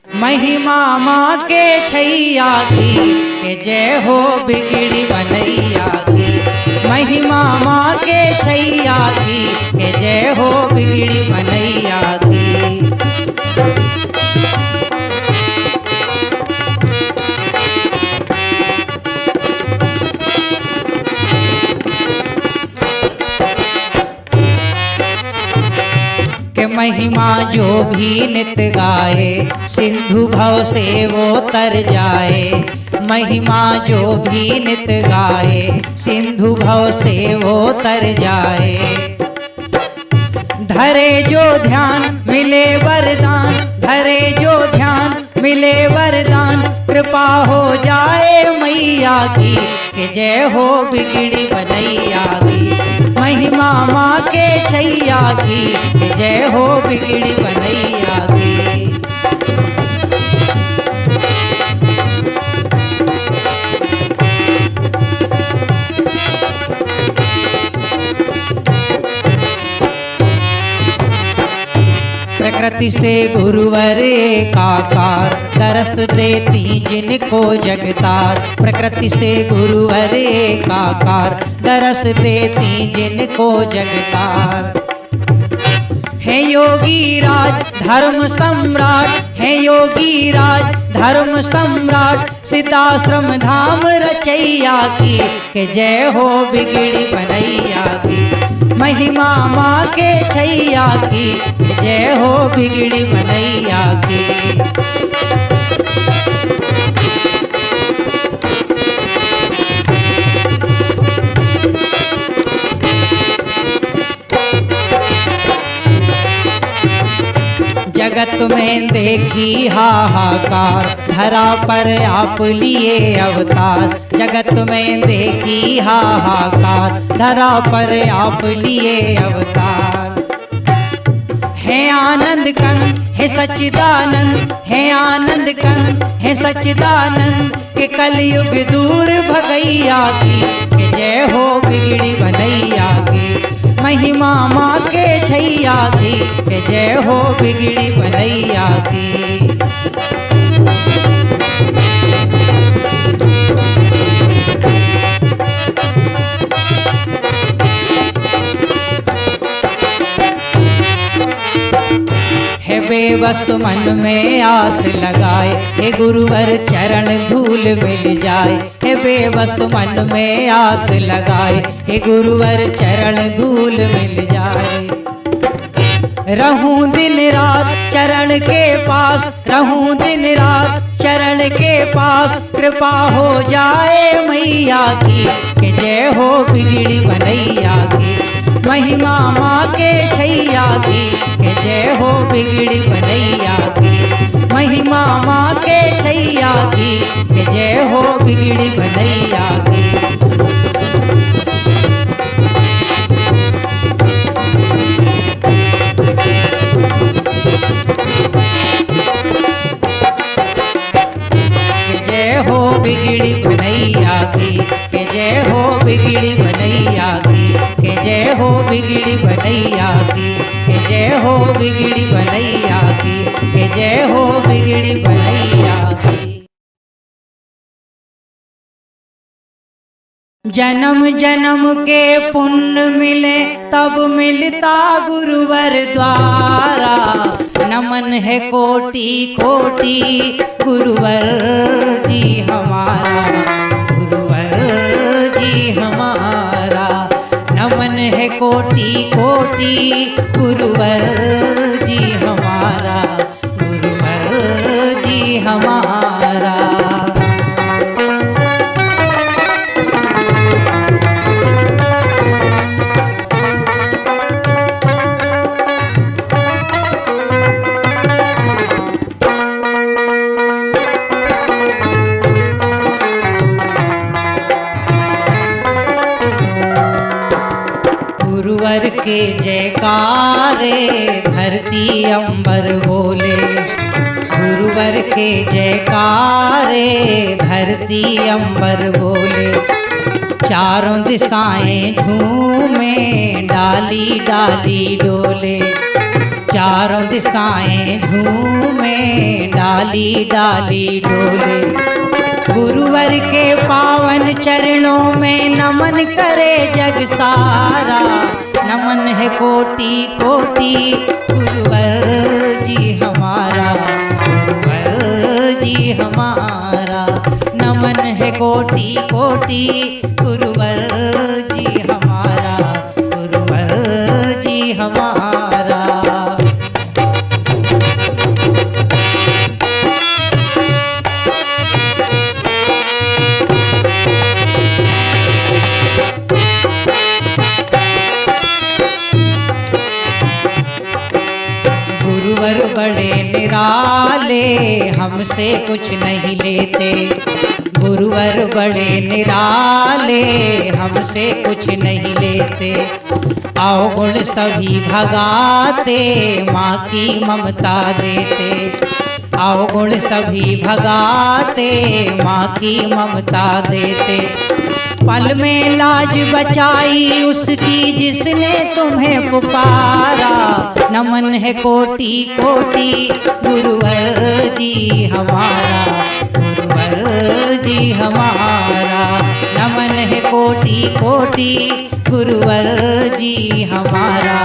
महिमा माँ के छैया की के जय हो बिगड़ी बनैया की। महिमा माँ के छैया की के जय हो बिगड़ी बनैया की। के महिमा जो भी नित गाए सिंधु भव से वो तर जाए। महिमा जो भी नित गाए सिंधु भव से वो तर जाए। धरे जो ध्यान मिले वरदान, धरे जो ध्यान मिले वरदान, कृपा हो जाए मैया की के जय हो बिगड़ी बनैया की। महिमा माँ के छैया की के जय हो बिगड़ी बनैया की। प्रकृति से गुरुवर एकाकार, दरस देती जिनको जगतार। प्रकृति से गुरुवर एकाकार, दरस देती जिनको जगतार। है योगी राज धर्म सम्राट, है योगी राज धर्म सम्राट, सिद्धाश्रम धाम रचैया की के जय हो बिगड़ी बनैया की। महिमा माँ के छैया की जय हो बिगड़ी बनैया की। जगत में देखी हाहाकार, धरा पर आप लिए अवतार। जगत में देखी हाहाकार, धरा पर आप लिए अवतार। है आनंद कंद है सच्चिदानंद, है आनंद कंद है सच्चिदानंद, के कलयुग दूर भगैया की के जय हो बिगड़ी बनैया की। महिमा माँ के छैया की के जय हो बिगड़ी बनैया की। है बेबस मन में आस लगाए, हे गुरुवर चरण धूल मिल जाए। है बेबस मन में आस लगाए, हे गुरुवर चरण धूल मिल जाए। रहूं दिन रात चरण के पास, रहूं दिन रात चरण के पास, कृपा हो जाए मैया की के जय हो बिगड़ी बनैया की। महिमा माँ के छैया की के जय हो बिगड़ी बनैया की। महिमा माँ के छैया की के जय हो बिगड़ी बनैया की। जय हो बिगड़ी बनैया की के जय हो बिगड़ी बनैया की के जय हो बिगड़ी बनैया की के जय हो बिगड़ी बनैया की के जय हो बिगड़ी बनैया की। जन्म जन्म के पुण्य मिले तब मिलता गुरुवर द्वारा। नमन है कोटि कोटि गुरुवर जी हमारा, गुरुवर जी हमारा। नमन है कोटि कोटि गुरुवर जी हमारा, गुरुवर जी हमारा। गुरुवर के जयकारे धरती अंबर बोले, गुरुवर के जयकारे धरती अंबर बोले। चारों दिशाएं झूमे डाली डाली डोले, चारों दिशाएं झूमे, डाली डाली डोले। गुरुवर के पावन चरणों में नमन करे जग सारा, नमन है कोटि कोटि गुरुवर जी हमारा, गुरुवर जी हमारा। नमन है कोटि कोटि गुरुवर जी हमारा, गुरुवर जी हमारा। गुरुवर बड़े निराले, हमसे कुछ नहीं लेते। गुरुवर बड़े निराले, हमसे कुछ नहीं लेते। अवगुण सभी भगाते, माँ की ममता देते। अवगुण सभी भगाते, माँ की ममता देते। पल में लाज बचाई उसकी जिसने तुम्हें पुकारा, नमन है कोटि कोटि गुरुवर जी हमारा, गुरुवर जी हमारा। नमन है कोटि कोटि गुरुवर जी हमारा,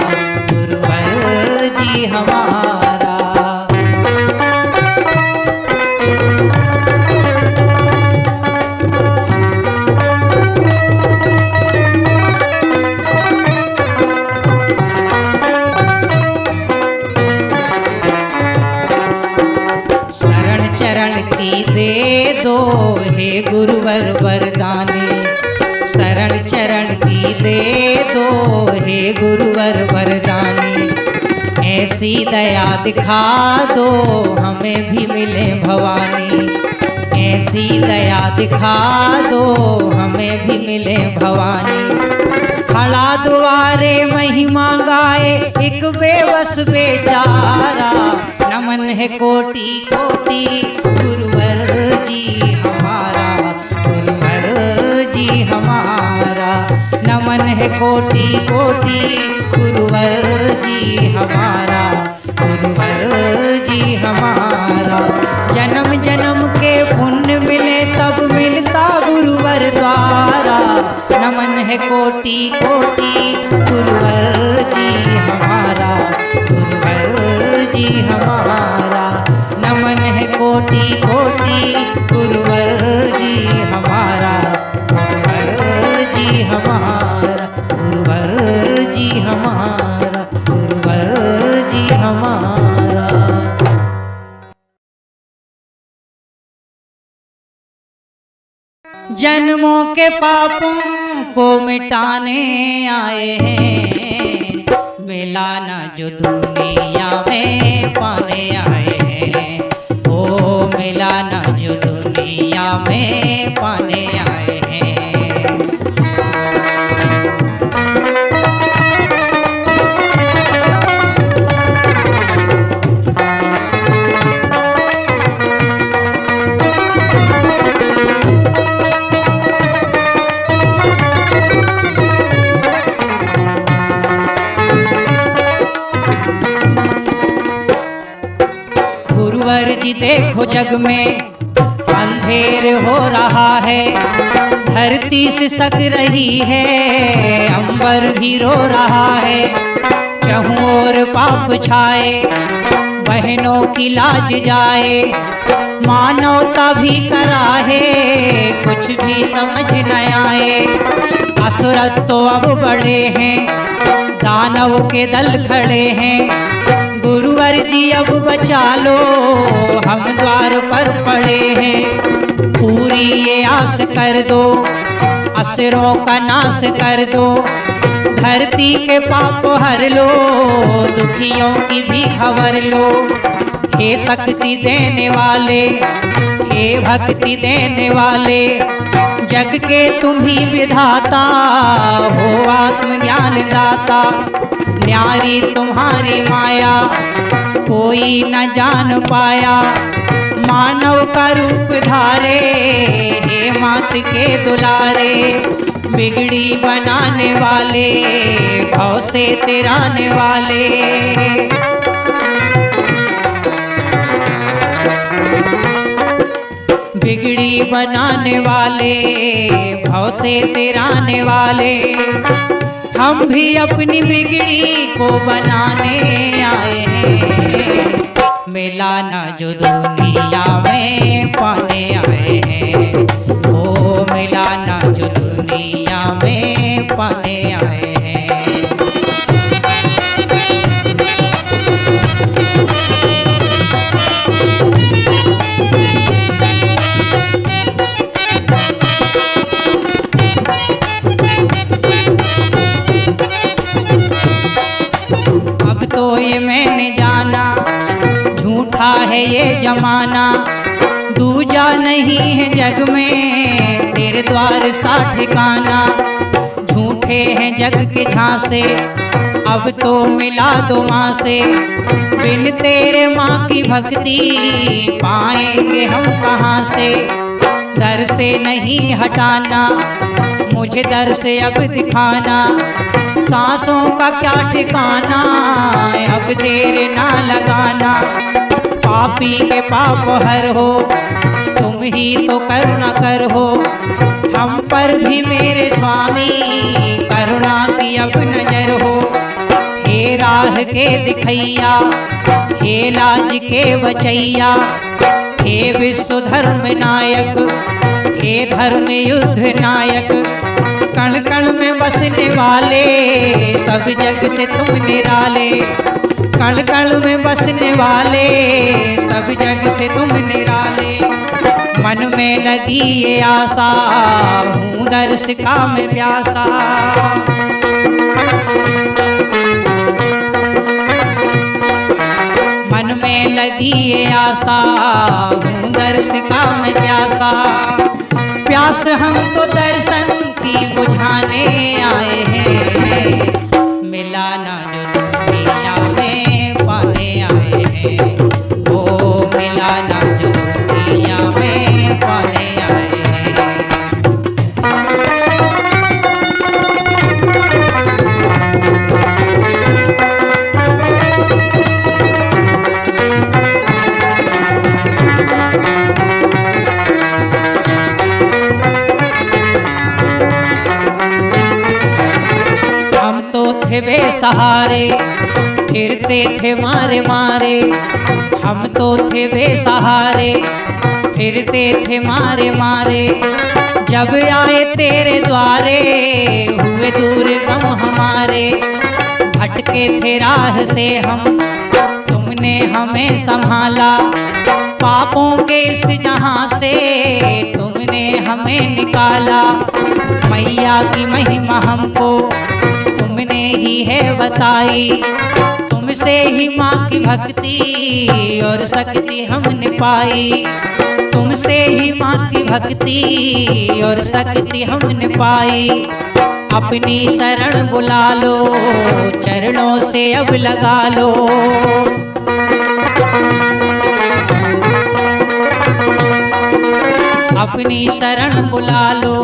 गुरुवर जी हमारा। चरण की दे दो हे गुरुवर वरदानी, शरण चरण की दे दो हे गुरुवर वरदानी। ऐसी दया दिखा दो हमें भी मिले भवानी, ऐसी दया दिखा दो हमें भी मिले भवानी। खड़ा द्वारे महिमा गाए एक बेबस बेचारा, नमन है कोटि कोटि गुरुवर जी हमारा, गुरुवर जी हमारा। नमन है कोटि कोटि गुरुवर जी हमारा, गुरुवर जी हमारा। जन्म जन्म के पुण्य मिले तब मिलता गुरुवर द्वारा, नमन है कोटि कोटि गुरुवर जी हमारा, गुरुवर जी हमारा। नमन है कोटि कोटि गुरुवर जी हमारा, गुरुवर जी हमारा, गुरुवर जी हमारा, गुरुवर जी हमारा। जन्मों के पापों को मिटाने आए हैं, मिला ना जो दुनिया में पाने आए हैं। ओ मिला ना जो दुनिया में पाने आए हैं। गुरुवर जी देखो जग में अंधेर हो रहा है, धरती सिसक रही है, अंबर भी रो रहा है। चहुं ओर पाप छाए, बहनों की लाज जाए, मानवता भी कराहे, कुछ भी समझ न आए। असुरत तो अब बड़े हैं, दानव के दल खड़े हैं। गुरुवर जी अब बचा लो, हम द्वार पर पड़े हैं। पूरी ये आस कर दो, असुरों का नाश कर दो। धरती के पाप हर लो, दुखियों की भी खबर लो। हे शक्ति देने वाले, हे भक्ति देने वाले, जग के तुम ही विधाता हो, आत्मज्ञान दाता। न्यारी तुम्हारी माया कोई न जान पाया, मानव का रूप धारे, हे मात के दुलारे। बिगड़ी बनाने वाले, भव से तिराने वाले। बनाने वाले, भव से तेराने वाले, हम भी अपनी बिगड़ी को बनाने आए हैं। मिला ना जो दुनिया में पाने आए हैं, ओ मिला ना जो दुनिया में पाने आए हैं। अब तो ये मैंने जाना, झूठा है ये जमाना, दूजा नहीं है जग में तेरे द्वार सा ठिकाना। झूठे हैं जग के झांसे, अब तो मिला दो माँ से, बिन तेरे माँ की भक्ति पाएंगे हम कहाँ से। दर से नहीं हटाना, मुझे दर से अब दिखाना, सांसों का क्या ठिकाना, अब देर ना लगाना। पापी के पाप हर हो, तुम ही तो करुणा कर हो, हम पर भी मेरे स्वामी करुणा की अब नजर हो। हे राह के दिखैया, हे लाज के बचैया, हे विश्व धर्म नायक, हे धर्म युद्ध नायक, कण कण में बसने वाले, सब जग से तुम निराले। कण कण में बसने वाले, सब जग से तुम निराले। मन में लगी ये आशा, हूँ दर्श का मैं प्यासा। मन में लगी ये आशा, हूँ दर्श का मैं प्यासा। प्यास हम तो दर्शन की बुझाने आए हैं। मिला ना जो दुनिया में पाने आए हैं, ओ मिला ना जो दुनिया में पाने आए हैं। थे बेसहारे, फिरते थे मारे मारे, हम तो थे बेसहारे, फिरते थे मारे मारे। जब आए तेरे द्वारे, हुए दूर गम हमारे, भटके थे राह से हम, तुमने हमें संभाला। पापों के इस जहां से तुमने हमें निकाला। मैया की महिमा हमको तुमने ही है बताई, तुमसे ही माँ की भक्ति और शक्ति हमने पाई। तुमसे ही माँ की भक्ति और शक्ति हमने पाई। अपनी शरण बुला लो, चरणों से अब लगा लो। अपनी शरण बुला लो,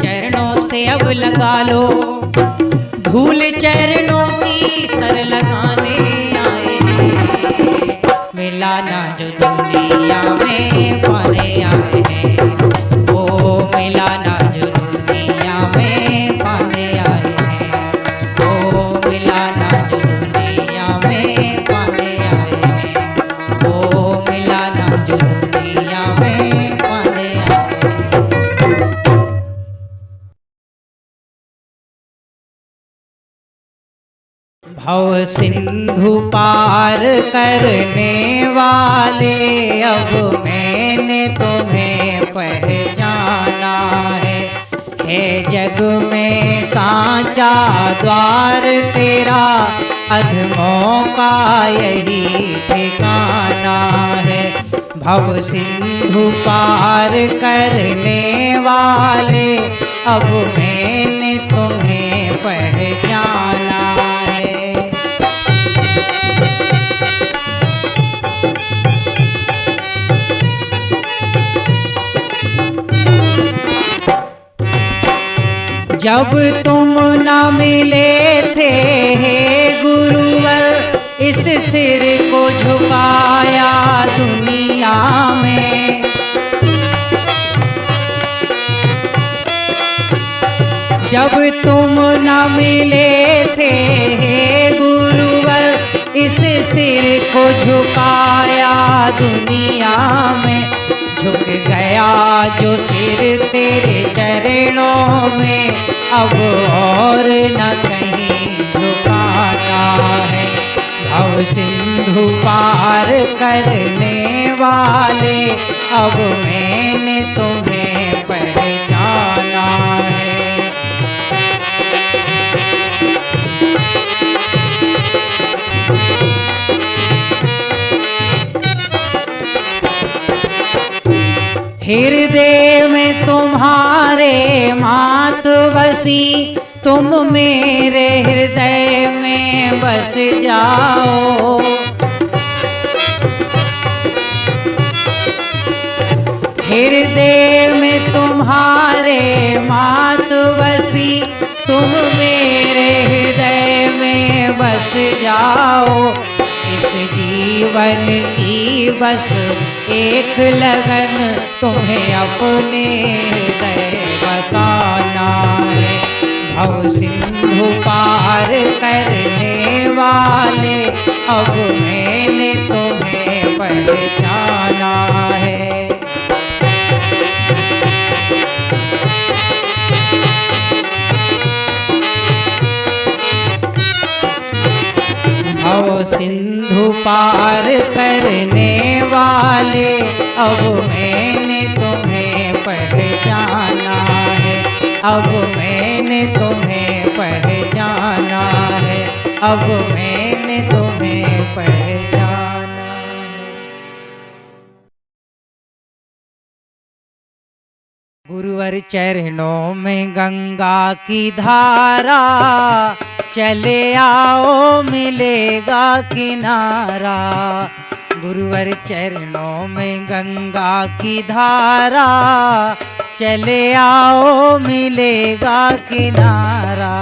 चरणों से अब लगा लो। धूल चरणों की सर लगाने आए हैं। मिला ना जो दुनिया में पाने आए हैं, ओ मिला ना जो दुनिया में पाने आए हैं, ओ मिला ना जो दुनिया में पाने आए हैं, ओ मिला ना जो दुनिया में पाने आए हैं। भव सिंधु पार करने वाले, अब मैंने तुम्हें पहचाना है। जग में सांचा द्वार तेरा, अधमों का यही ठिकाना है। भव सिंधु पार करने वाले, अब मैंने तुम्हें पहचाना है। जब तुम न मिले थे हे गुरुवर, इस सिर को झुकाया दुनिया में। जब तुम न मिले थे हे गुरुवर, इस सिर को झुकाया दुनिया में। झुक गया जो सिर तेरे चरणों में, अब और न कहीं झुकाना है। भव सिंधु पार करने वाले, अब मैंने तुम्हें पहचाना है। हृदय में तुम्हारे मात बसी, तुम मेरे हृदय में बस जाओ। हृदय में तुम्हारे मात बसी, तुम मेरे हृदय में बस जाओ। इस जीवन की बस एक लगन, तुम्हें अपने हृदय बसाना है। भव सिंधु पार करने वाले, अब मैंने तुम्हें पहचाना है। भव सिंधु पार करने वाले, अब मैंने तुम्हें पहचाना है। अब मैंने तुम्हें पहचाना है। अब मैंने तुम्हें पहचाना है। गुरुवर चरणों में गंगा की धारा, चले आओ मिलेगा किनारा। गुरुवर चरणों में गंगा की धारा, चले आओ मिलेगा किनारा।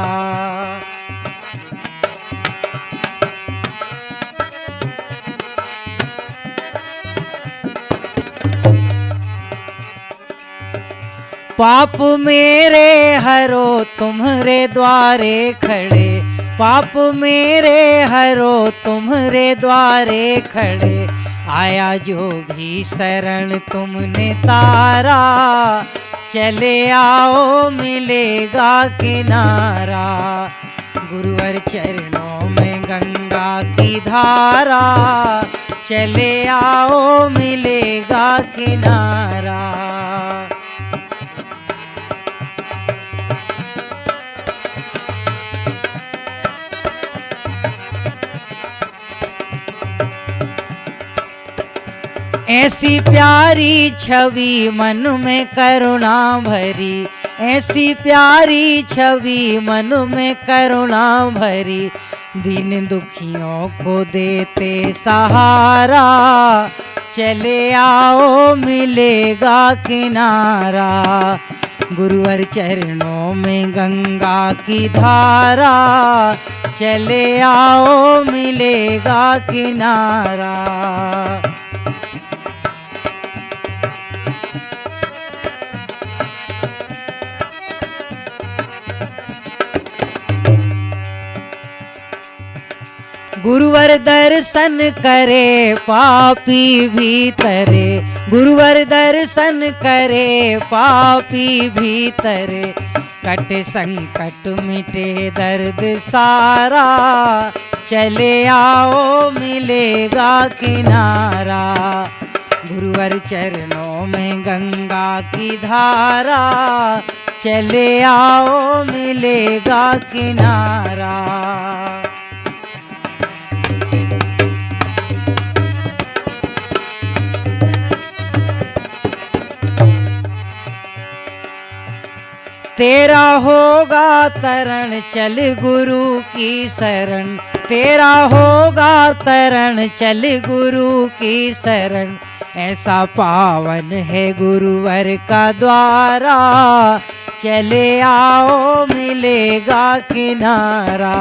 पाप मेरे हरो तुम्हारे द्वारे खड़े, पाप मेरे हरो तुम्हारे द्वारे खड़े। आया जो भी शरण तुमने तारा, चले आओ मिलेगा किनारा। गुरुवर चरणों में गंगा की धारा, चले आओ मिलेगा किनारा। ऐसी प्यारी छवि मन में करुणा भरी, ऐसी प्यारी छवि मन में करुणा भरी। दीन दुखियों को देते सहारा, चले आओ मिलेगा किनारा। गुरुवर चरणों में गंगा की धारा, चले आओ मिलेगा किनारा। गुरुवर दर्शन करे पापी भीतरे, गुरुवर दर्शन करे पापी भीतरे। कट संकट मिटे दर्द सारा, चले आओ मिलेगा किनारा। गुरुवर चरणों में गंगा की धारा, चले आओ मिलेगा किनारा। तेरा होगा तरण चल गुरु की शरण, तेरा होगा तरण चल गुरु की शरण। ऐसा पावन है गुरुवर का द्वारा, चले आओ मिलेगा किनारा।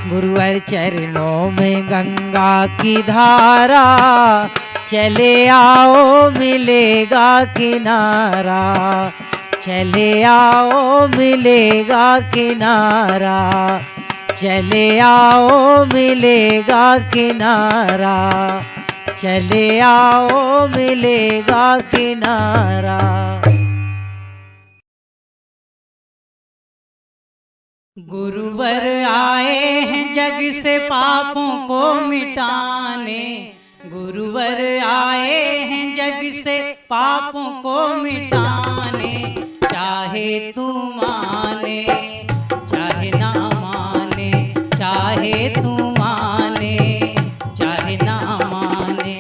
गुरुवर चरणों में गंगा की धारा, चले आओ मिलेगा किनारा। चले आओ मिलेगा किनारा, चले आओ मिलेगा किनारा, चले आओ मिलेगा किनारा। गुरुवर आए हैं जग से पापों को मिटाने, गुरुवर आए हैं जग से पापों को मिटाने। चाहे तू माने चाहे ना माने, चाहे तू माने चाहे ना माने।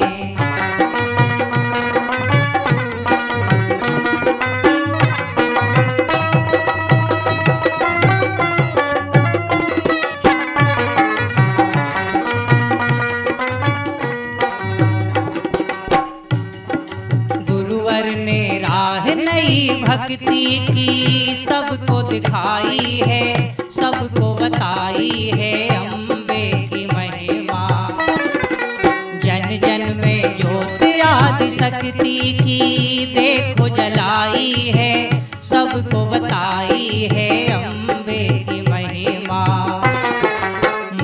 गुरुवर ने राह नई भक्ति की सबको दिखाई है, सबको बताई है अम्बे की महिमा। जन जन में ज्योत आदि शक्ति की देखो जलाई है, सबको बताई है अम्बे की महिमा।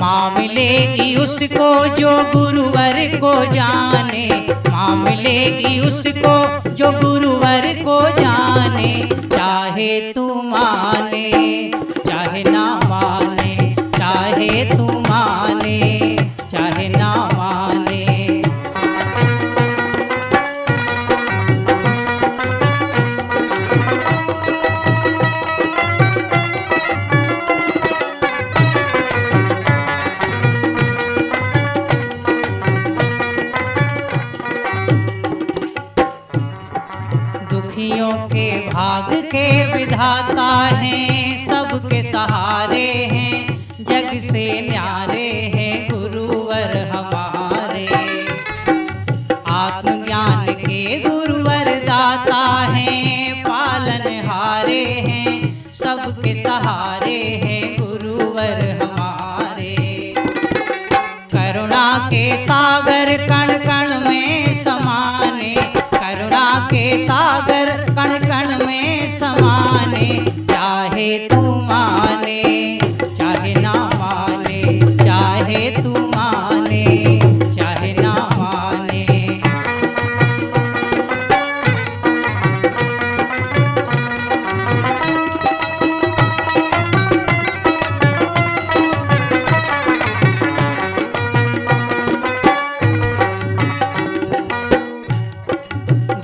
माँ मिलेगी उसको जो गुरुवर को जाने, माँ मिलेगी उसको जो गुरुवर को जाने। चाहे तू माने चाहे ना माने, चाहे तू माने चाहे ना माने। दुखियों के भाग के विधाता हैं, सबके सहारे हैं, जग से न्यारे हैं गुरुवर हमारे। आत्मज्ञान के गुरुवर दाता हैं, पालनहारे हैं, सबके सहारे हैं गुरुवर हमारे। करुणा के सागर कण कण में समाने, करुणा के सागर कण कण में समाने। चाहे तू माने चाहे ना माने, चाहे तू माने चाहे ना माने।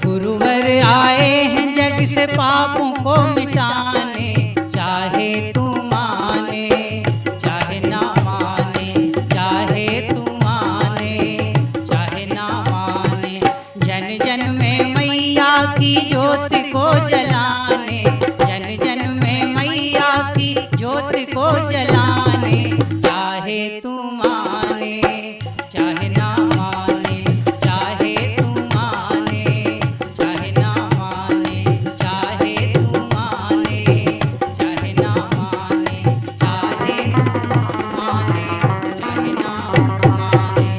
गुरुवर आए हैं जग से पापों को मिटाने। चाहे तू माने चाहे ना माने, चाहे तू माने चाहे ना माने। जन जन में मैया की ज्योति को जलाने, जन जन में मैया की ज्योति को जलाने। चाहे तू माने चाहे ना माने, चाहे तू माने चाहे ना माने, चाहे तू माने चाहे ना माने, चाहे तू माने चाहे ना माने।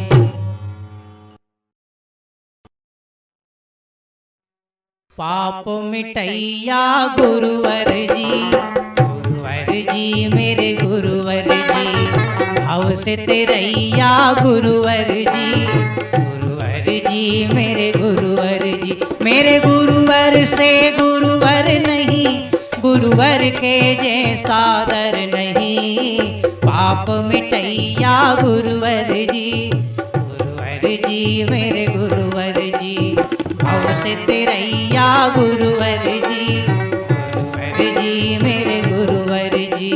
पाप मिटैया गुरुवर जी, गुरुवर जी मेरे गुरुवर जी। भाव से तेरैया गुरुवर जी, गुरुवर जी मेरे गुरुवर जी। मेरे गुरुवर से गुरुवर नहीं, गुरुवर के जैसा दर नहीं। पाप मिटैया गुरुवर जी, गुरुवर जी मेरे गुरुवर जी। भाव से तेरैया गुरुवर जी, गुरुवर जी मेरे गुरुवर जी।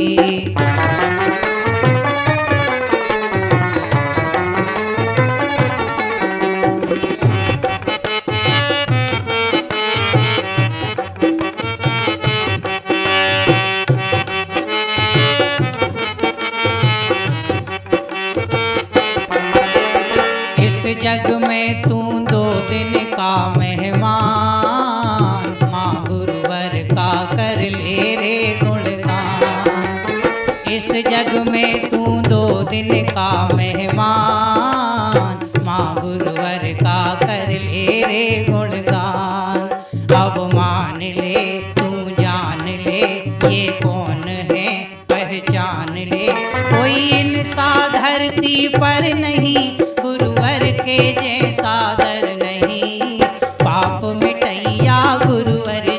इस जग में तू 2 दिन का मेहमान, माँ गुरुवर का कर ले रे गुणगान। इस जग में तू 2 दिन का मेहमान, माँ गुरुवर का कर ले रे गुणगान। अब मान ले तू जा ये कौन है पहचान ले, कोई इंसा धरती पर नहीं, गुरुवर के जैसा दर नहीं। पाप मिटैया गुरुवर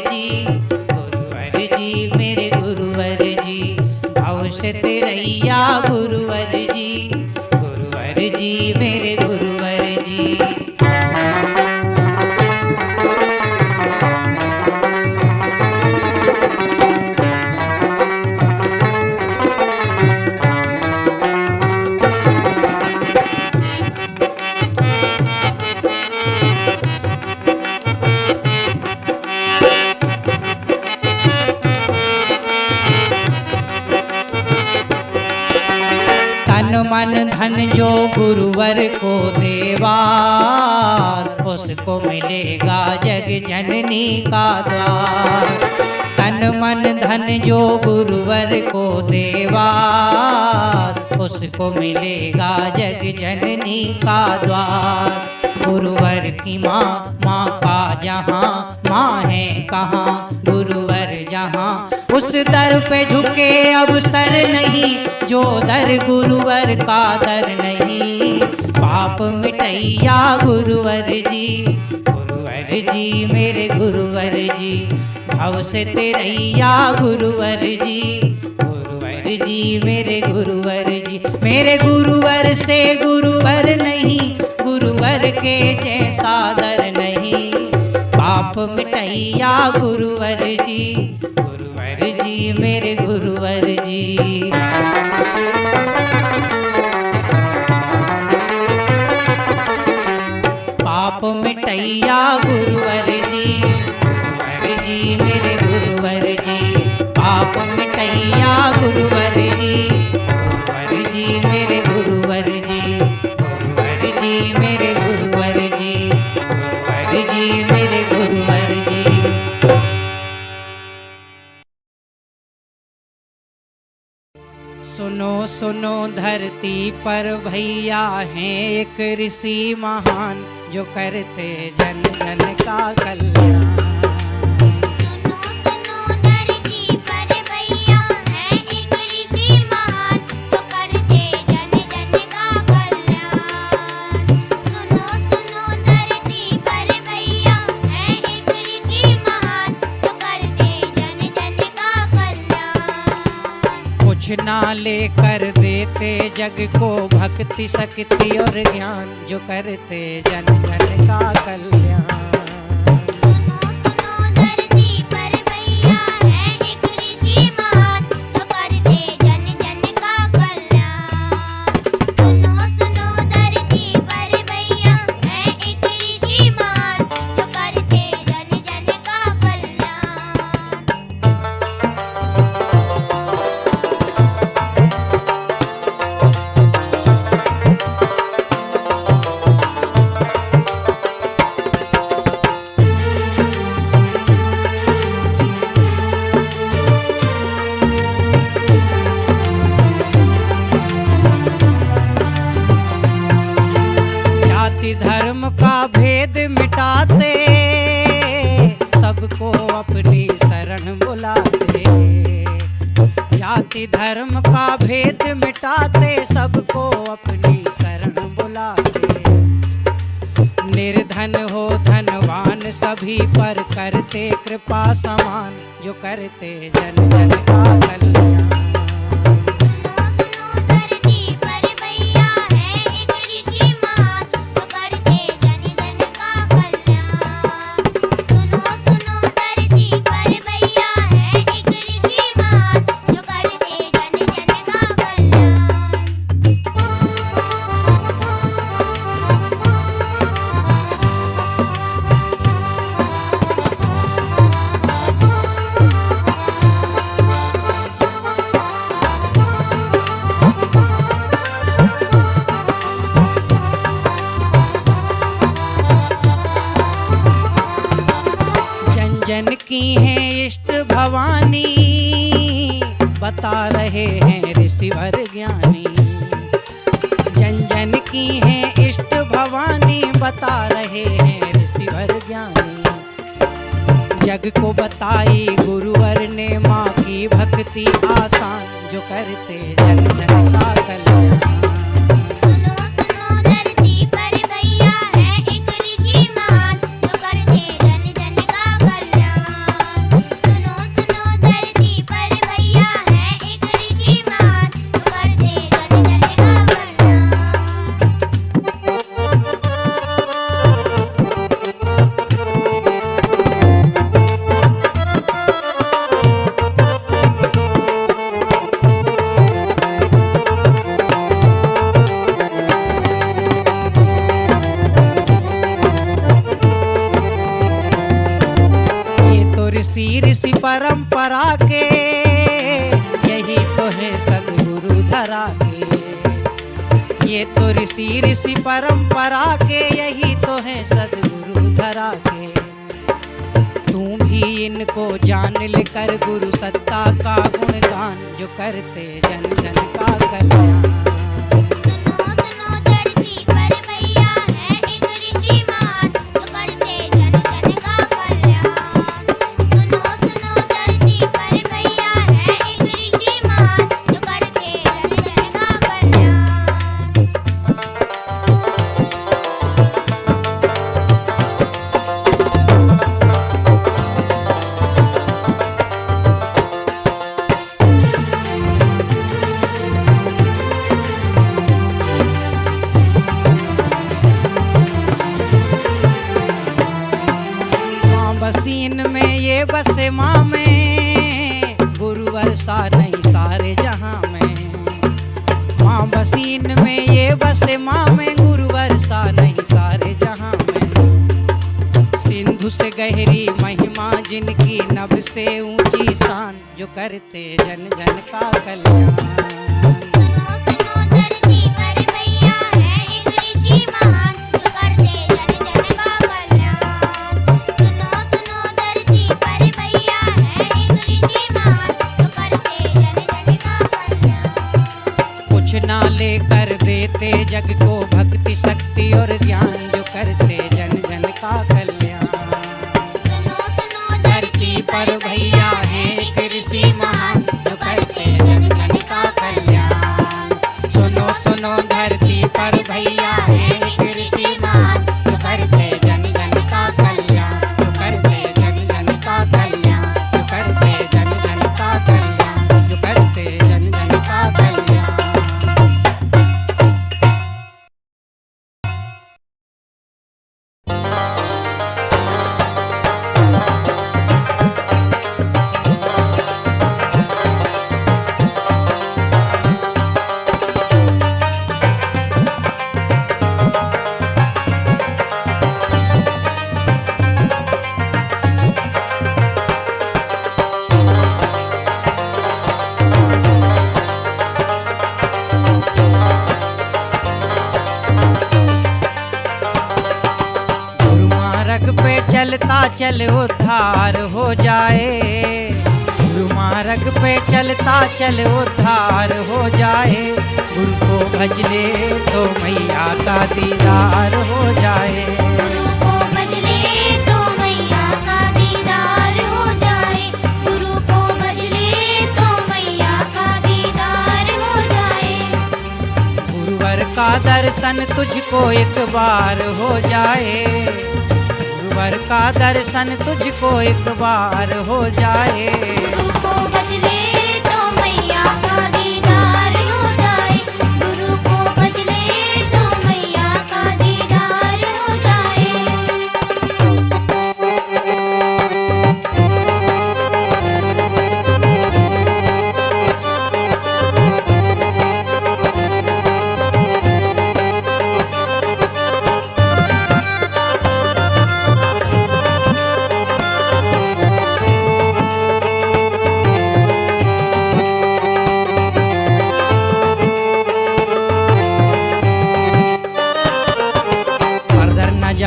जी मेरे गुरुवर जी, भव से तिरैया गुरुवर जी मेरे गुरुवर जी। तन मन धन जो गुरुवर को देवार, उसको मिलेगा जग जननी का द्वार। तन मन धन जो गुरुवर को देवार, उसको मिलेगा जग जननी का द्वार। गुरुवर की माँ, माँ का जहाँ, माँ है कहाँ, गुरुवर जहाँ। उस दर पे झुके अब सर नहीं, जो दर गुरुवर का दर नहीं। पाप मिटैया गुरुवर जी मेरे गुरुवर जी, भव से तिरैया गुरुवर जी मेरे गुरुवर जी। मेरे गुरुवर से गुरुवर नहीं, गुरुवर के जैसा दर नहीं। पाप मिटैया गुरुवर जी मेरे गुरुवर जी। पाप मिटैया गुरुवर जी मेरे गुरुवर जी। पाप मिटैया गुरुवर जी मेरे गुरुवर जी। गुरुवर जी मेरे गुरुवर जी मेरे गुरुवर जी। सुनो सुनो धरती पर भैया हैं एक ऋषि महान, जो करते जन जन का कल्याण। सुनो सुनो धरती पर भैया हैं एक ऋषि महान, जो करते जन जन का कल्याण। सुनो सुनो धरती पर भैया हैं एक ऋषि महान, जो करते जन जन का कल्याण। कुछ ना लेकर देते जग को भक्ति शक्ति और ज्ञान, जो करते जन जन का कल्याण। सुनो सुनो धरती पर भैया हैं एक ऋषि महान, जो करते जन जन का कल्याण। सुनो सुनो धरती पर भैया हैं एक ऋषि महान, जो करते जन जन का कल्याण। जाति धर्म का भेद मिटाते, सबको अपनी शरण बुलाते। जाति धर्म का भेद मिटाते, सबको अपनी शरण बुलाते। निर्धन हो धनवान सभी पर करते कृपा समान, जो करते जन जन का कल्याण। सुनो सुनो धरती पर भैया हैं एक ऋषि महान, जो करते जन जन का कल्याण। सुनो सुनो धरती पर भैया हैं एक ऋषि महान, जो करते जन जन का कल्याण। जन की है इष्ट भवानी, बता रहे हैं ऋषिवर ज्ञानी। जन जन की है इष्ट भवानी, बता रहे हैं ऋषिवर ज्ञानी। जग को बताई गुरुवर ने माँ की भक्ति आसान, जो करते जन जन का कल्याण। सुनो सुनो धरती पर भैया है एक ऋषि महान, जो करते जन जन का कल्याण। सुनो सुनो धरती पर भैया है एक ऋषि महान, जो करते जन जन का कल्याण। ऋषि परंपरा के यही तो है सदगुरु धरा के। ये तो ऋषि परंपरा के यही तो है सदगुरु धरा के। तू भी इनको जान लेकर गुरु सत्ता का गुणगान, जो करते जन जन का कल्याण। सुनो सुनो धरती पर भैया है एक ऋषि महान, जो करते जन जन का कल्याण। सुनो सुनो धरती पर भैया है एक ऋषि महान, जो करते जन जन का कल्याण। माँ बसीन में ये बसे माँ में, गुरुवर सा नहीं सारे जहां में। माँ बसीन में ये बसे माँ में, गुरुवर सा नहीं सारे जहां में। सिंधु से गहरी महिमा जिनकी, नभ से ऊंची शान, जो करते जन जन का कल्याण। सुनो सुनो धरती पर भैया है एक ऋषि महान, जो करते जन जन का कल्याण। सुनो सुनो धरती पर भैया है एक ऋषि महान, जो करते जन जन का कल्याण। कुछ ना लेकर देते जग को भक्ति शक्ति और ज्ञान, जो करते जन जन का कल्याण। सुनो सुनो धरती पर भैया है एक ऋषि महान, जो करते जन जन का कल्याण। सुनो सुनो धरती पर भैया है एक ऋषि महान, जो करते जन जन का कल्याण, जो करते जन जन का कल्याण, जो करते जन जन का कल्याण, जो करते जन जन का कल्याण। गुरुमार्ग पे चलता चल उद्धार हो जाए। गुरुमार्ग पे चलता चल उद्धार हो जाए। गुरु को भज ले तो मैया का दीदार हो जाए। गुरु को भज ले तो मैया का दीदार हो जाए। गुरु को भज ले तो मैया का दीदार हो जाए। गुरुवर का दर्शन तुझको एक बार हो जाए। गुरुवर का दर्शन तुझको एक बार हो जाए। गुरु को भज ले तो मैया का दीदार हो जाए। गुरु को भज ले तो मैया का दीदार हो जाए।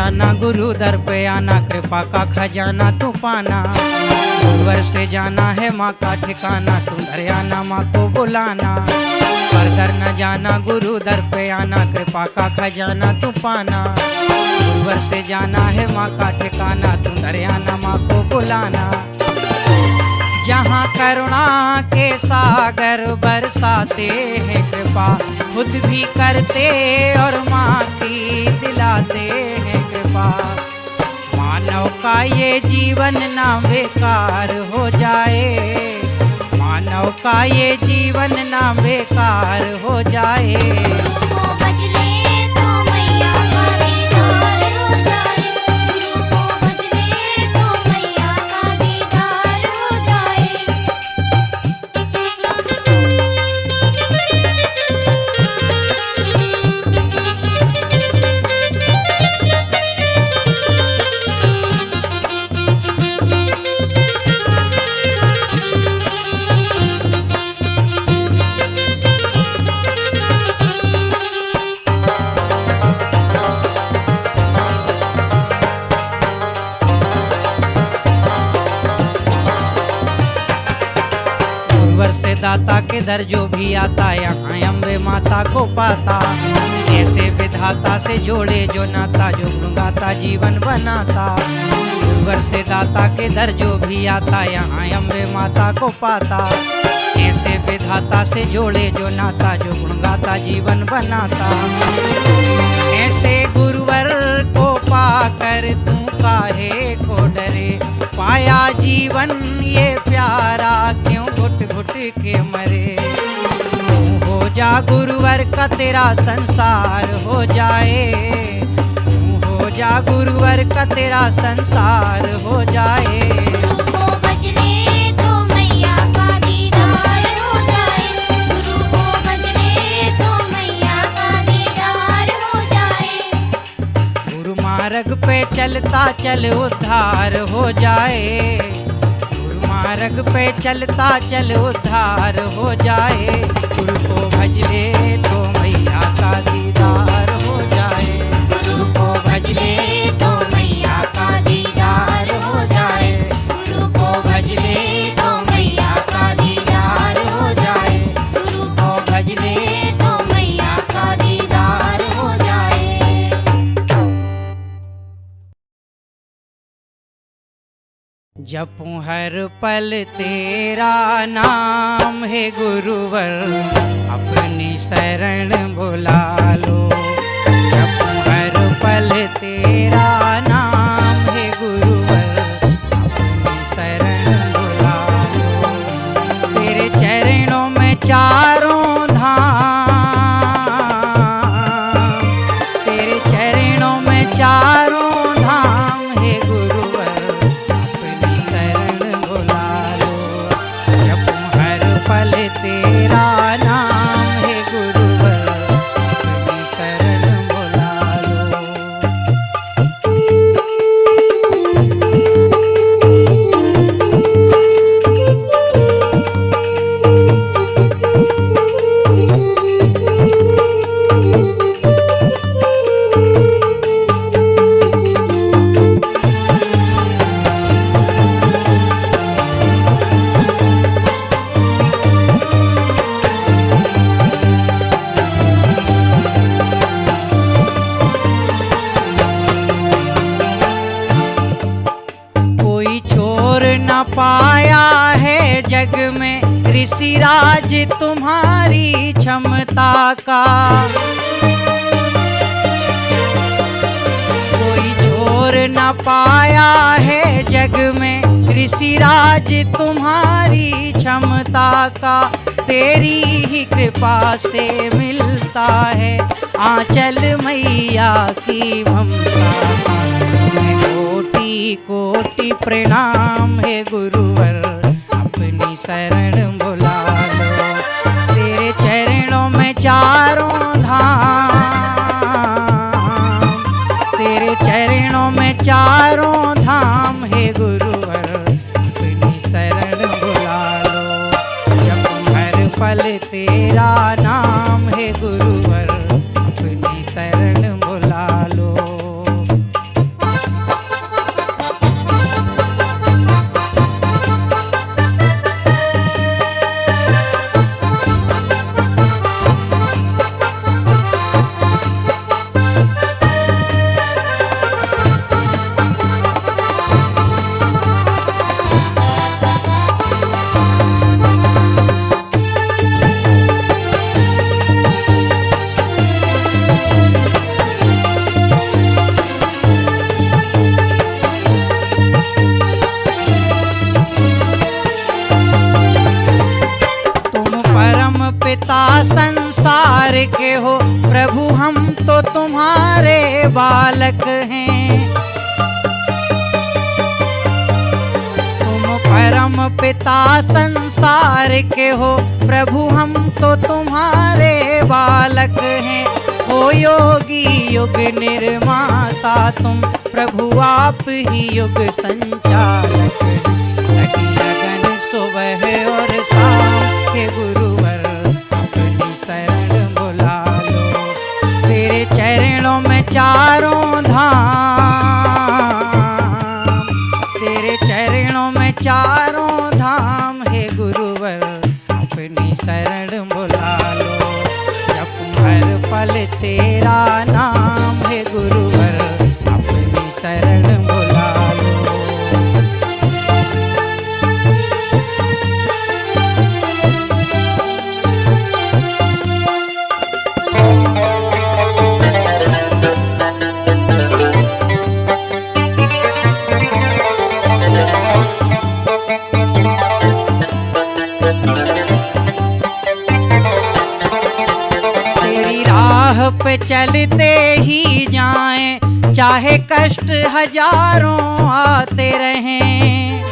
जाना, गुरु दर पे आना, कृपा का खजाना तू पाना। गुरुवर से जाना है माँ का ठिकाना, तू घर आना माँ को बुलाना। पर दर न जाना, गुरु दर पे आना, कृपा का खजाना तू पाना। गुरुवर से जाना है माँ का ठिकाना, तू घर आना माँ को बुलाना। जहाँ करुणा के सागर बरसाते हैं कृपा, खुद भी करते और माँ की दिलाते हैं कृपा। मानव का ये जीवन ना बेकार हो जाए, मानव का ये जीवन ना बेकार हो जाए। गुरु को भज ले तो मैया का दीदार हो जाए, गुरु को भज ले तो मैया का दीदार हो जाए। गुरुवर से दाता के दर जो भी आता, यहाँ अम्बे माता को पाता। ऐसे विधाता से जोड़े जो नाता, जो गुण गाता जीवन बनाता। गुरुवर से दाता के दर जो भी आता, यहाँ अम्बे माता को पाता। ऐसे विधाता से जोड़े जो नाता, जो गुण गाता जीवन बनाता। ऐसे गुरुवर को पाकर तू काहे को डरे, पाया जीवन ये प्यारा क्यों घुट घुट के मरे। तू हो जा गुरुवर का तेरा संसार हो जाए, तू हो जा गुरुवर का तेरा संसार हो जाए। गुरु को भज ले तो मैया का दीदार हो जाए, गुरु को भज ले तो मैया का दीदार हो जाए। गुरु मार्ग पे चलता चल उद्धार हो जाए, गुरु मार्ग पे चलता चल उद्धार हो जाए। गुरु को भज ले तो मैया का दीदार हो जाए, गुरु को भज ले तो मैया का दीदार हो जाए, गुरु को भज ले तो मैया का दीदार हो जाए, गुरु को भज ले तो मैया का दीदार हो जाए। जपूं हर पल तेरा नाम है गुरुवर, अपनी शरण बुला लो। जपूं हर पल तेरा नाम है गुरुवर, अपनी शरण बुला लो। तेरे चरणों में चारों धाम, तेरे चरणों में चारों धाम है गुरुवर, अपनी शरण बुला लो। जपूं हर पल तेरा नाम है गुरुवर, अपनी शरण बुला लो। कोई छोर न पाया है जग में ऋषिराज तुम्हारी क्षमता का। कोई छोर न पाया है जग में ऋषिराज तुम्हारी क्षमता का। तेरी ही कृपा से मिलता है आंचल मैया की ममता का। तुम्हें कोटि कोटि प्रणाम है गुरुवर, अपनी शरण बुला लो। तेरे चरणों में चारों धाम, तेरे चरणों में चारों धाम है गुरुवर, अपनी शरण बुला लो। जब हर पल तेरा नाम है गुरुवर, अपनी शरण बुला लो। तुम्हारे बालक हैं। तुम परम पिता संसार के हो, प्रभु हम तो तुम्हारे बालक हैं। ओ योगी युग निर्माता तुम, प्रभु आप ही युग संचालक हैं। लगी लगन सुबह और शाम, हे गुरुवर अपनी शरण बुला लो। तेरे चरणों में चारों धाम, तेरे चरणों में चारों धाम, हे गुरुवर अपनी शरण बुला लो। जप हर पल तेरा नाम, हे गुरुवर अपनी शरण बुला लो। तेरी राह पे चलते ही जाएं, चाहे कष्ट हजारों आते रहें।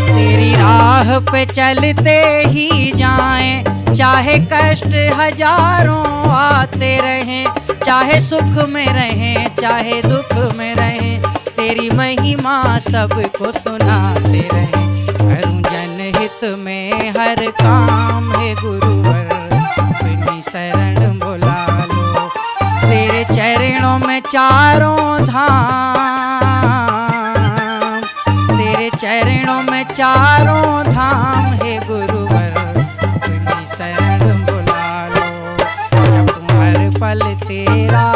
तेरी राह पे चलते ही जाएं, चाहे कष्ट हजारों आते रहें। चाहे सुख में रहें, चाहे दुख में रहें, तेरी महिमा सबको सुनाते रहें। करूं जनहित में हर काम, हे गुरुवर अपनी शरण बुला लो। तेरे चरणों में चारों धाम, तेरे चरणों में चारों धाम, हे गुरुवर अपनी शरण बुला लो। जब हर पल तेरा